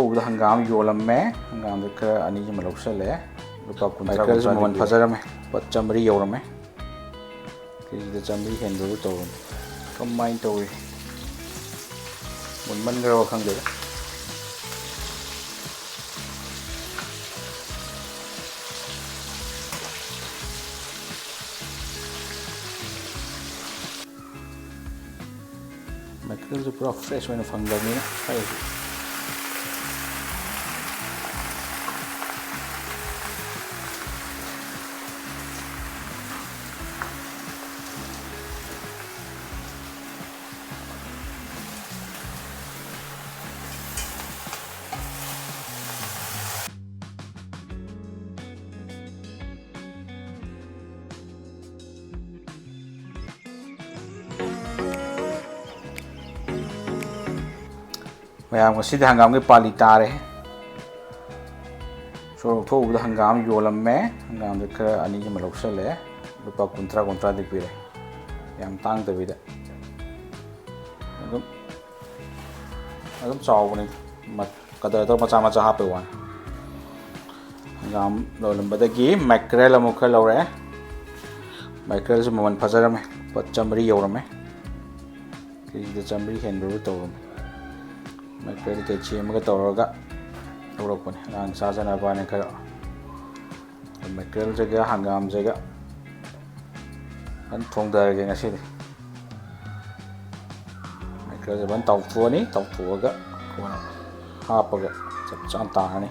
ꯎꯕꯗ ꯍꯪꯒꯥꯝ ꯌꯣꯜꯂꯝꯃꯦ ꯍꯪꯒꯥꯝꯗ ꯈꯔ ꯑꯅꯤ ꯑꯃ ꯂꯧꯁꯜꯂꯦ ꯂꯨꯄꯥ 50 ꯃꯃꯜ ꯐꯖꯔꯝꯃꯦ ꯂꯨꯄꯥ 100 ꯌꯧꯔꯝꯃꯦ ꯀꯦꯖꯤꯗ 100 ꯍꯦꯟꯕꯗꯨ ꯇꯧꯔꯝꯃꯦ ꯀꯃꯥꯏꯅ ꯇꯧꯏ ꯃꯨꯟꯃꯟꯈ꯭ꯔꯕ ꯈꯪꯗꯦꯗ Mackerel pura fresh when fanglamina mayam ngasi hangam ke pali tare so thobda hangam yolamme hangam de khara ani ma loksale lupa 50 de pire yam tang da bida agam chaw ni mat kadar to macha macha ha pe wan hangam lolambadagi mackerel amuk khar lore mackerel su maman phajarame 100 yorame kiji da 100 henbru tawrum Mackerel ke chima tawraga tawrakpani lang sajana bane khara Mackerel jaga hangam jaga an thongdarage ngasi Mackerel ban tawthuani tawthuaga kona hapaga chap chan taani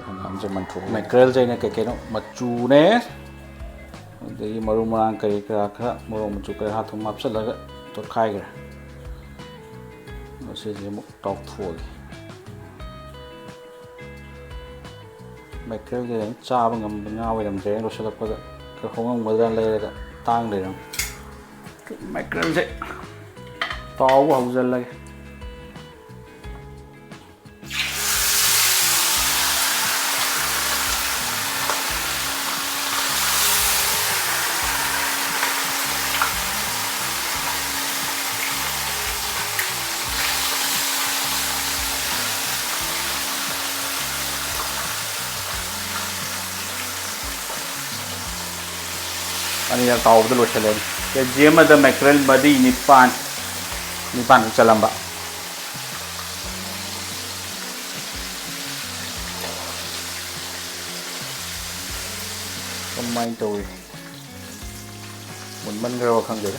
hangam je man thu Mackerel jaina ke keno machu ne dei maru marang kari kra kra moro machu kra hathum hapsalaga to khai gra nó sẽ một tóc thổi Mackerel cái đánh cha bằng ngầm ngao về làm thế nó sẽ là cái không ông mới ra lên là tang để không Mackerel dễ to quá không dân lên ani ya taw de lo chalen ke jema da Mackerel badi nipan chalamba kamai toy mun man garo khang de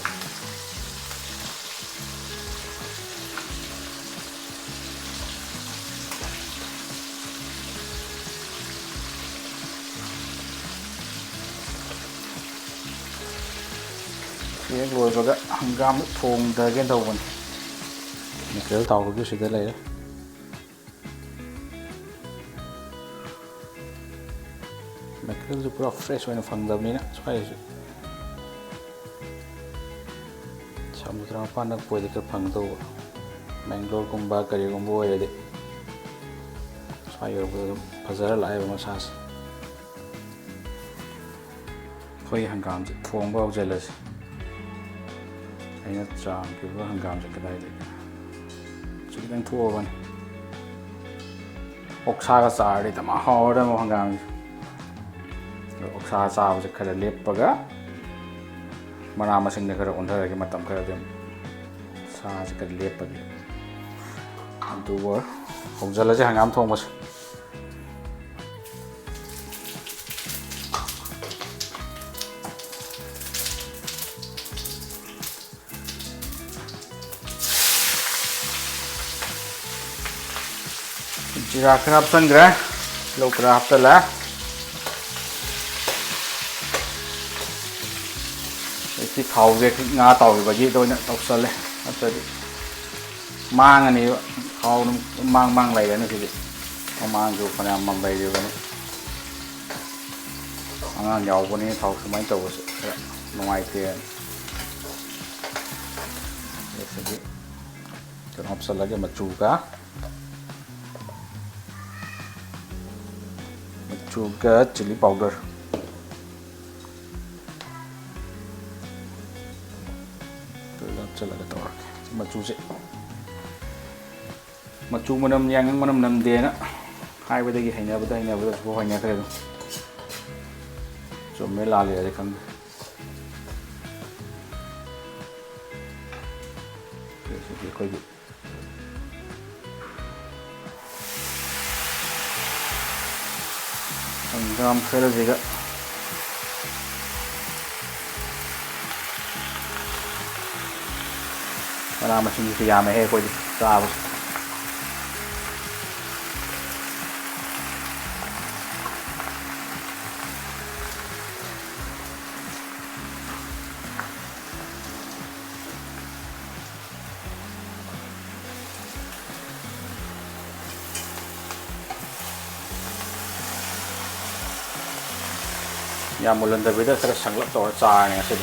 cái rồi vào cái hangam thùng đời cái đầu mình kéo tàu cái sự này đấy Mackerel itu pura fresh when fang dam ni na supaya samudra panak poi dekat fang tu Bangalore kumba kari kumbo ya de supaya pasar lai bemasas koi hangam Thongba jealous anh chọn cái bữa hangam cho cái đây đấy chỉ đang thua vậy oksa cái sár đấy tama hao đó mà hangam oksa sao cho cái lép baga mà làm mà sinh cái ổn thôi cái mặt tầm cái dem sa cho cái lép baga anh tu bữa không giờ là chỉ hangam Thongba Jira kerap sanggra, lo kerap telah. Ini thau về ngã tàu về gì thôi nè, tàu sợi, tàu mang anh ấy, thau mang lại cái này thì không mang dù phần nào mang về được này. Anh nhau con này thau mấy tàu ngoài kia. Cái hộp sợi cái mặt chu cá. Juga chili powder tôi làm cho là cái tỏi mà chú dễ Machu manam yang manam nam de na haibadagi hainabada bo hainakre do so me la le khang so koi di Hangam khara jiga mana machin ki ya me he koi di sa ya mulan da bida khara sanglap to cha ne ase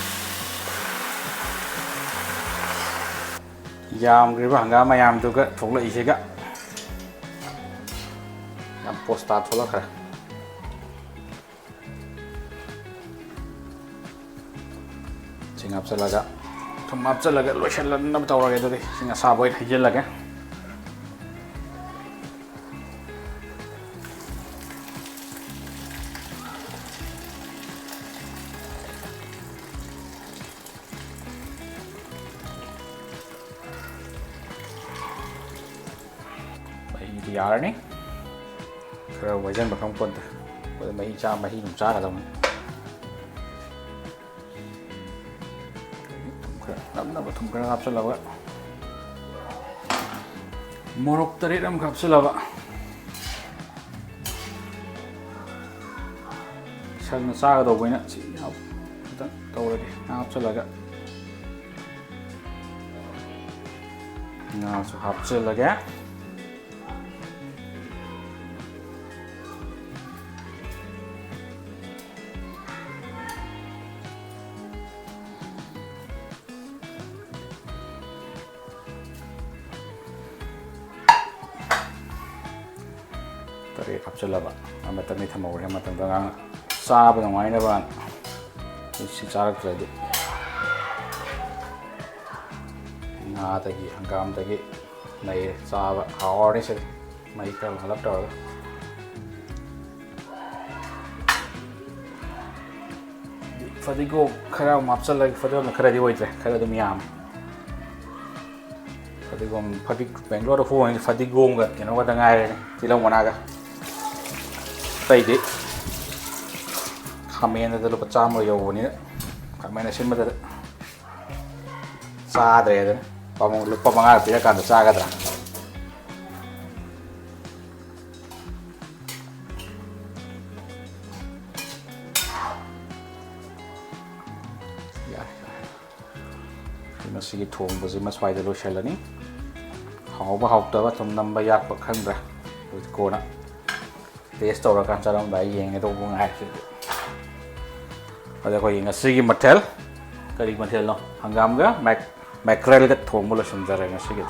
yam gri ba hanga ma yam du ga thokla ise ga yam posta thola khara singap chalaga thumap chalaga lotion lan nam tawra ge do singa sa boy hijel laga यार नहीं खरा वजन बखम पद मही चा मही नुचा का दम नब नब थुम खरा खाप चलावा मोरक तरे रम खाप चलावा सन चा का दो बइना सी हाप त तौरदि खाप चलागा ना सो खाप चलागा tari kapsulaba amatan ni thamawre amatan da saab na mai na ban si charak tradi na ta gi hangam ta gi nai saab hawar ni se mai ka halap ta fadigo khara mapsal lag fadigo na khara di hoitre khara dum yam fadigom Bangalore fu fadigom ga keno ga dangai tilang wana ga tay di khamen da lu pacham yo ni khamen sin ma da sa de da pamong lu pamanga pi ka da sa ga da ya ina sigi thong ba ji ma swai da lo shelani hau ba hau ta ba thum nam ba yak ba khang bra ko na taste tawra kan charam dai yeng do bu ngai se ada ko yeng asigi matel kari matel no hangam ga mackerel ga thong mo la sunjara nga sige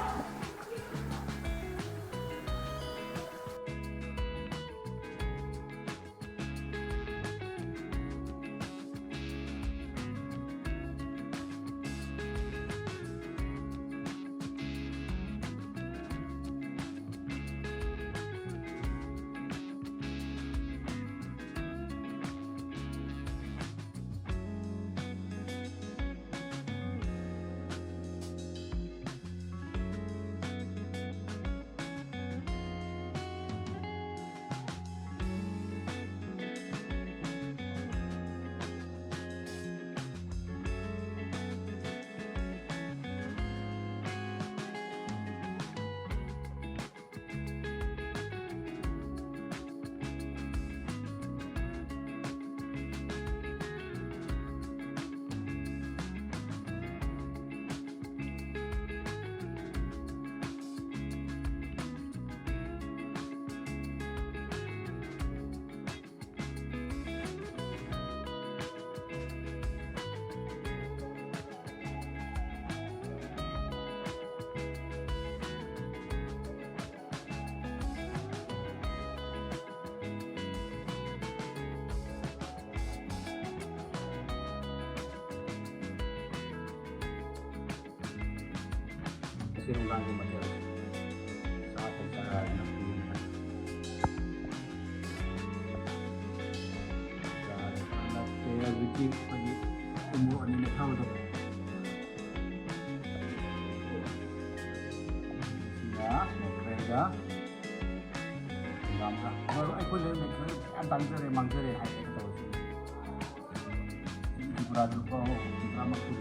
Sirung lang di Mackerel. Sa atin ꯀꯦꯖꯤꯗ ꯍꯪꯒꯥꯝꯒ ꯑꯩꯈꯣꯏ ꯂꯩꯔꯝꯃꯦ ꯌꯥꯝ ꯇꯥꯡꯖꯔꯦ ꯃꯥꯡꯖꯔꯦ ꯍꯥꯏꯔꯒ ꯇꯧꯔꯁꯤ ꯕꯣꯔꯥꯗꯨ ꯂꯨꯄꯥ 50 ꯃꯔꯐꯨ